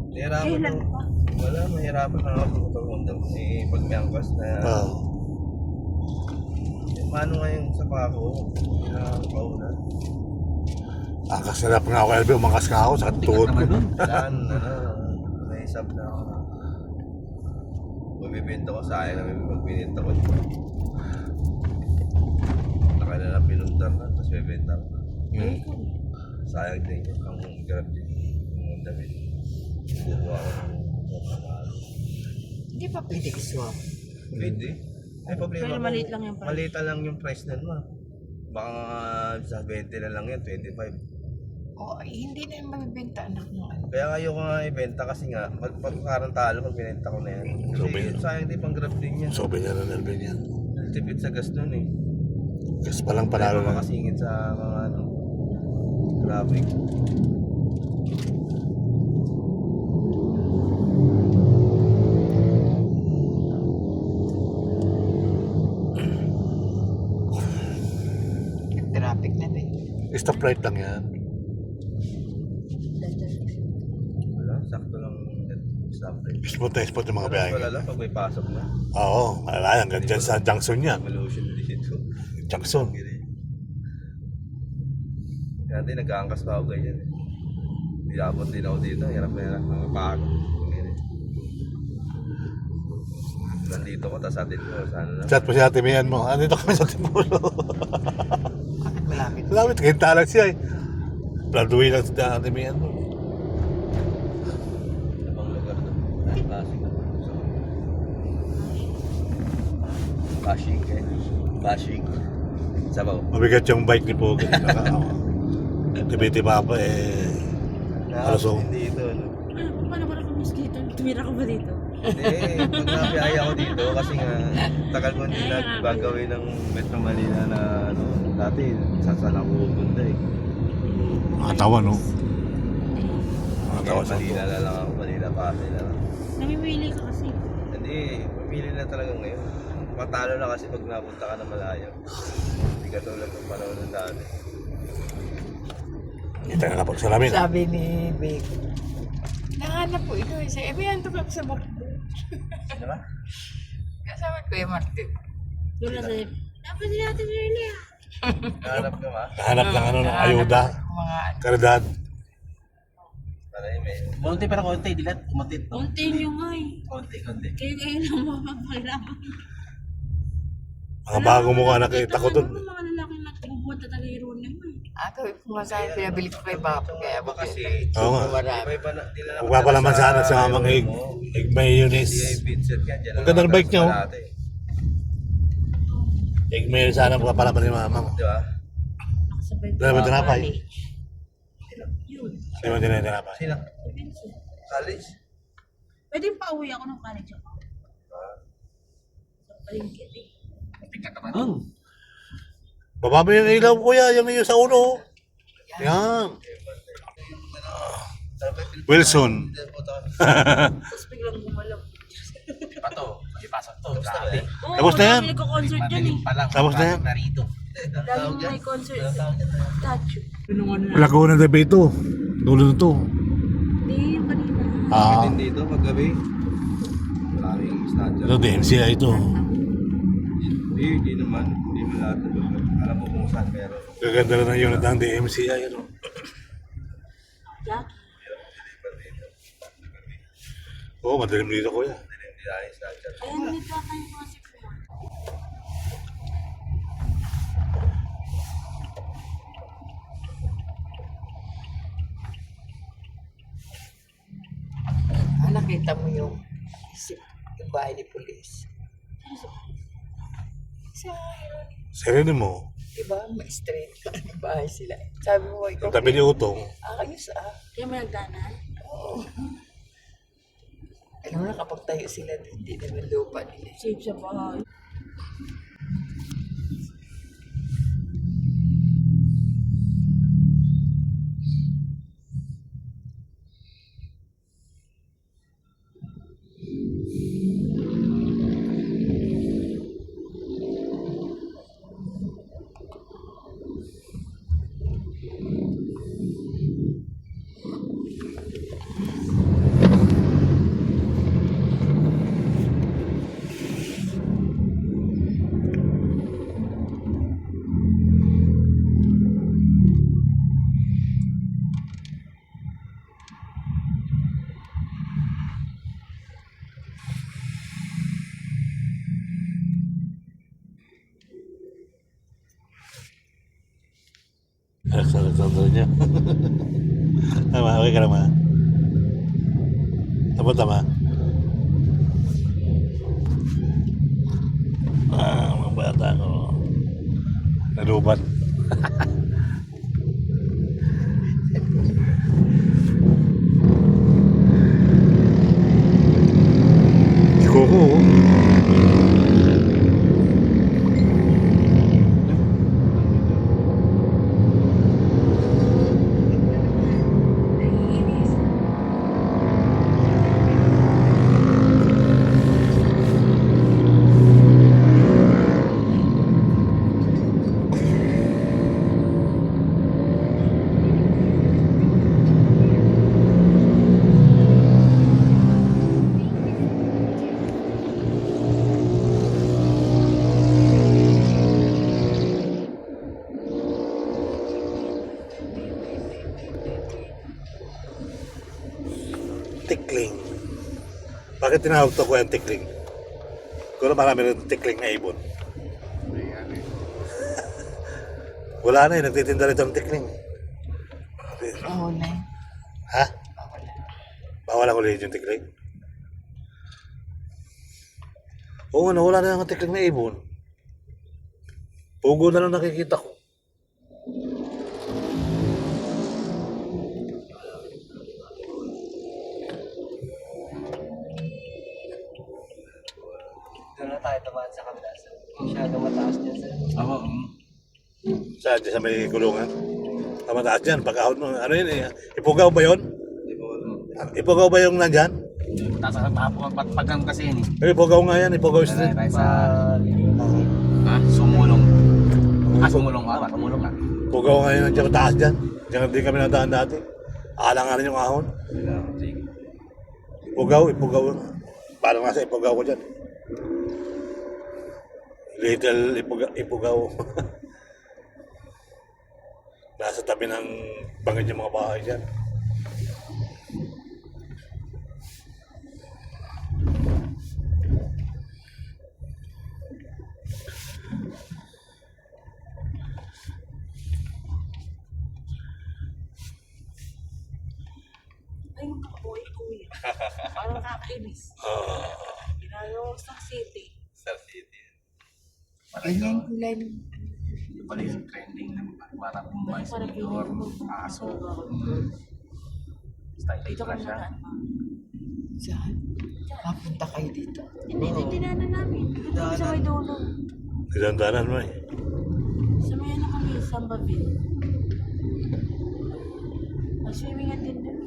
Nahirapan Kailan ako. pa? Wala, mahirapan na ako sa motor Honda. Eh, pag may angkas na... Paano ngayon sa pako? Pauna. Angkas na lang nga ako, LB. Umangkas nga ako sa tuhod ko. Saan, naisap na ako na. Mabibenta ko sa akin na may pininta ko. Nakala na pinuntar na, tapos bibenta ko. Sayang din yun, ang grab din. Ang damit. Bukuha ko ng kamalo. Hindi pa pwede iswap. Pwede. Ay, problema Pero ko, maliit lang yung price. Maliit lang yung price nun, ma. Baka sa 20 na lang yan, 25. Oo, hindi na yung mabibenta anak ng ano. Kaya ayoko nga ibenta kasi nga, parang talo pag binenta ko na yan. Kasi sayang din pang grab din yan. Sobe niya ng LB niya. Tipid sa gas nun eh. Kasi palang Panalo panalo na. makasingit sa mga traffic. Traffic na din. Stoplight lang yan. Wala, sakto lang stop rin. Spot yung mga biyahe. Wala lang pag may pasok na. Oo, malala. Hanggang dyan sa junction niya. Evolution dito. Junction. Kaya din nag-aangkas pa ako ganyan. Dilapot din ako dito. Hirap na hirap. Mga pagod. Nandito ko, tas atin ko. Sana na. Chat pa si Ate Mian mo. Andito kami sa Timulo. Bakit malapit? Malapit, kinta lang siya eh. Pladuwi lang si Ate Mian mo. Ibang lugar doon. Pasig. Bashing eh. Bashing. Sabaw. Mabigat yung bike ni Pogi. Tibi-tiba pa eh. Alasong. Hindi ito. Ano? Paano ba ako mosquito? Tumira ko ba dito? Hindi, pag nabiyaya ako dito kasi nga tagal ko hindi naggagawin ng Metro Manila na ano, dati sasalang ko pupunta eh. Matawa no? Matawa Kaya sa Manila na lang ako, Manila Pasay na lang. Namimili ka kasi. Hindi, mamili na talaga ngayon. Matalo na kasi pag napunta ka na malayo. Hindi ka tulad ng panahon ng dati. Kita na pagsalamin. Sabi ni Vic, nahanap po ito. Sabi, yan to sa bukbo. Diba? Kasama ko yung Martin. Doon na sa'yo. Dapat sila natin nila. Nahanap ka ba? Nahanap ng ano, ng ayuda. Mga Karidad. Para yung may... Konti pero konti, dilat, umatit. konti nyo nga eh. Konti. Kaya ngayon lang mapapakailangan. Mga bago mo ka nakita ko doon. Mga lalaki na tingbuhat na tagairo na yun. Ako, kung nga sa'yo, pinabili ko kay Bapa. Kaya Iba kasi, Oo nga. iba-iba na, di na naman Magpapalaman sana sa ayaw mga mo. mayonnaise. Hindi ay Vincent yan, dyan Ang ganda ng bike niya, oh. dati. Mayonnaise sana magpapalaman ni mama mo. Di ba? nakasabay Dala ba tinapay? Yun. Hindi mo din tinapay. Sino? College? Pwede pa uwi ako ng college ako. Sa palingkit eh. Pikat ka pa nun. Baba mo yung ilaw kuya, yung iyo sa ulo. Yan. Wilson. Tapos biglang gumalaw. Pa to, ipasok to, grabe. Oo, Tapos na yan. dami nagko-concert dyan eh. Madilim pa lang, Tapos na yan. narito. Dami may concert. Statue. Laguna de Beto. Dulo na to. Hindi, yung kanina. Ah, Din dito, paggabi. Maraming snatcher. ito DMCI ito. Hindi naman. Hindi mo lahat ng lugar. Alam mo kung saan meron. Gaganda na ng unit ng DMCI. Ano? Jack. Oo, madilim dito kuya. Hindi na yung snatcher. Ayun, nito kayo mga sikuha. Nakita mo yung bahay ni Police. Sa Sereno mo. diba, may street bahay sila. Sabi mo, ikaw. Ang tabi ni Utong. Ayos ah. Kaya may nagdanan? Oo. Alam mo na kapag tayo sila, hindi naman lupa nila. Safe sa bahay. order niya. Tama, okay ka naman. Napunta ma? Mga bata ko. Nalubat. Si Coco. Naiinis. Tikling. Bakit tinawag to ko yung tikling? Kung marami rin tikling na ibon. Wala na eh, nagtitinda rito ng tikling. Oo na. Ha? Bawal ang ulit yung tikling? Oo, nawala na yung tikling na ibon. Pugo na lang nakikita ko. Doon na tayo tumaan sa kabila. Masyadong mataas dyan sir. Oo. Saan? Dyan sa may kulungan? Sa mataas dyan, pagkahon mo. Ano yun eh? Ipugaw ba yun? Ipugaw ba yung nandyan? Taas sa pagkang kasi yun eh. Ipugaw nga yan, Ipugaw Street. Tayo sa... Ha? Sumulong. Sumulong ka ba? Sumulong ka. Ipugaw nga yan, dyan mataas dyan. Diyan din kami nadaan dati. Alanganin yung ahon. Ipugaw. Parang nasa Ipugaw ko dyan. Little Ipugaw. Nasa tabi ng bangin yung mga bahay dyan. Ay, yung kapoy, kuya. Parang kakainis. Ginagawa sa city. Star City. Ganyan kulay ng... Ito pala yung trending ng para Bombay, Para Senador, Aso. Style Dito dito ka na siya. nagaan, ma'am. Saan? Napunta kayo dito. Hindi, tinanan namin. Dito kami sa may dulo. Ilandanan mo eh. Sa may ano kami, Sambaville. Mag-swimming din doon.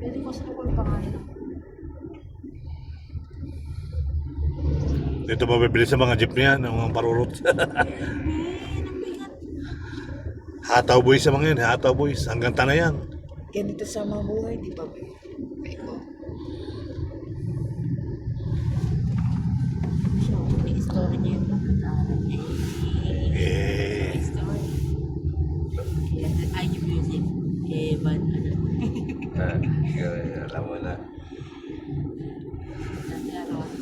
Pwede ko sa kung pangalan. Dito mabibili sa mga jeep niyan, ng mga parurot. Ang bigat. Hataw boys sa mga yun, hataw boys. Hanggang tanay yan. Ganito sa mga buhay, di ba? Ikaw. So, i-story niya yung pagkakaroon niya. Eh, Story. Ay, yung music. Evan, ano. Alam mo na. Nagkaroon.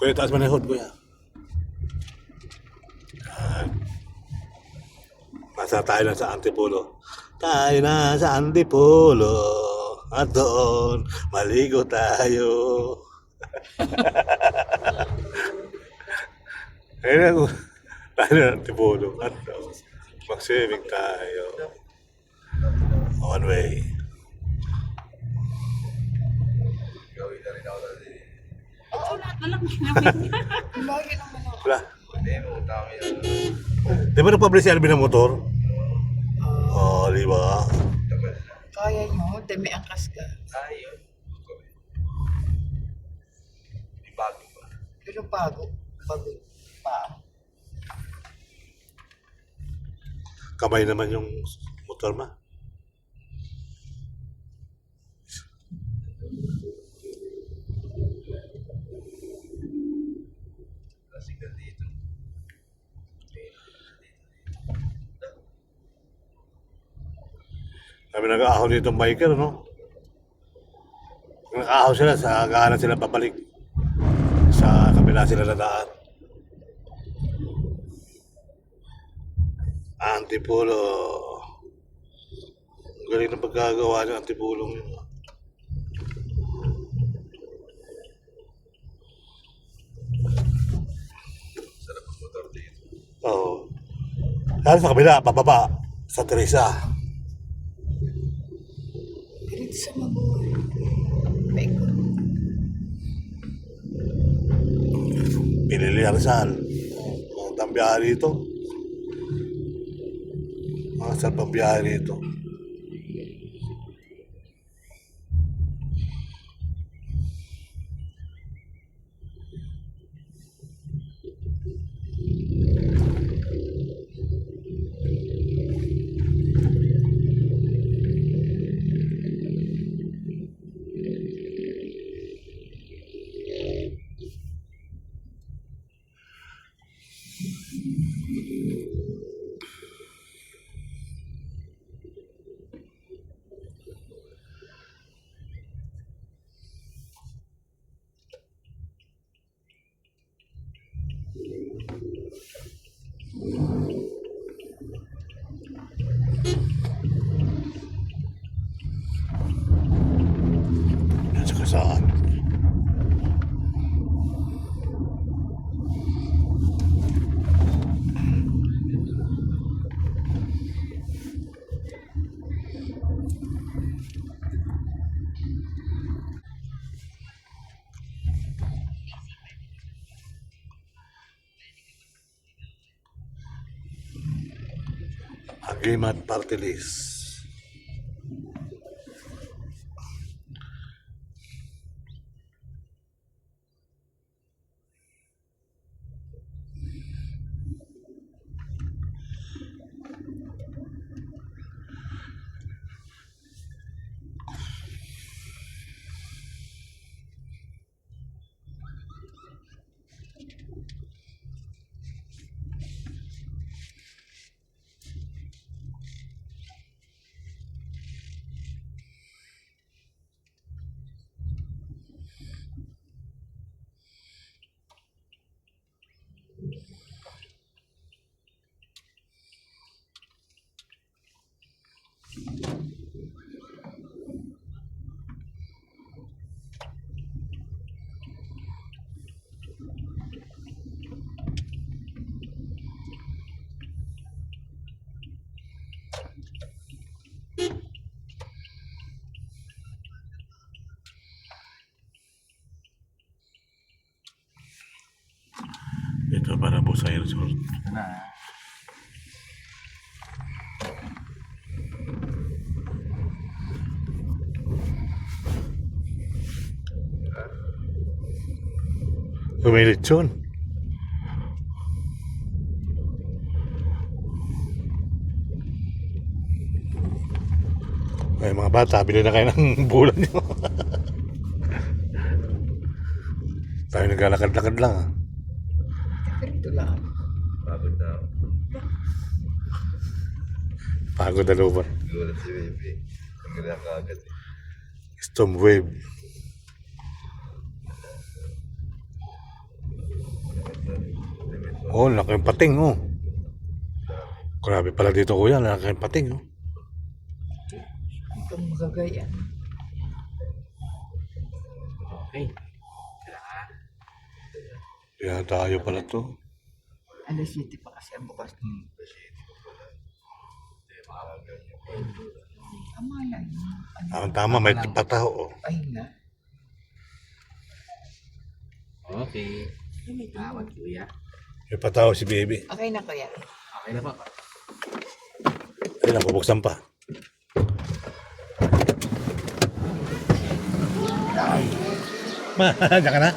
kuya, taas mo na yung hood, kuya. Yan. Nasa tayo na sa Antipolo. Tayo na sa Antipolo. At doon, maligo tayo. Ayun na, tayo na Antipolo. At doon, mag-swimming tayo. On way. Gawin na rin ako dati. Oo, lahat na lang ginawin niya. Lagi naman ako. Wala. Hindi mo tama yan. Di ba nagpabili si Alvin ng motor? Oo, di ba? Tagal na. Kaya nyo, dami ang kasga. Ayun. Di bago ba? Pero bago pa. kamay naman yung motor ma. Kasi ka dito. Kami nag-aahaw dito biker, no? Nag-aahaw sila, sa gaanan sila pabalik. Sa kabila sila nadaan. Antipulo. Ang galing ng pagkagawa ng antipulong yun. Sarap ang motor dito. Oo. Lalo sa kabila, pababa. Sa Teresa. Dito sa mabuhay. Paikot. Pinili Rizal. Mga tambiyahe rito. Mga saan pang biyahe rito. Yan sa kasaan. Agimat Party List. Ito para po sa resort. Ito na. Umilit yun. Ay mga bata, bili na kayo ng bulan nyo. Tayo naglalakad-lakad lang ah. Ito lang. Pagod na ako. Pagod na lupa. Gulat si baby. Ang ganda ka agad eh. Storm wave. Oh, laki yung pating oh. Grabe pala dito kuya, laki yung pating oh. Itong magagaya. Okay. Kaya tayo pala to. Alas 7 pa kasi ang bukas. Tama lang. Ang tama, may pataho oh. Ay na. Okay. Salamat, kuya. May pataho si baby. Okay na kuya. Okay na po. Ayun, bubuksan pa. Ma, diyan ka na?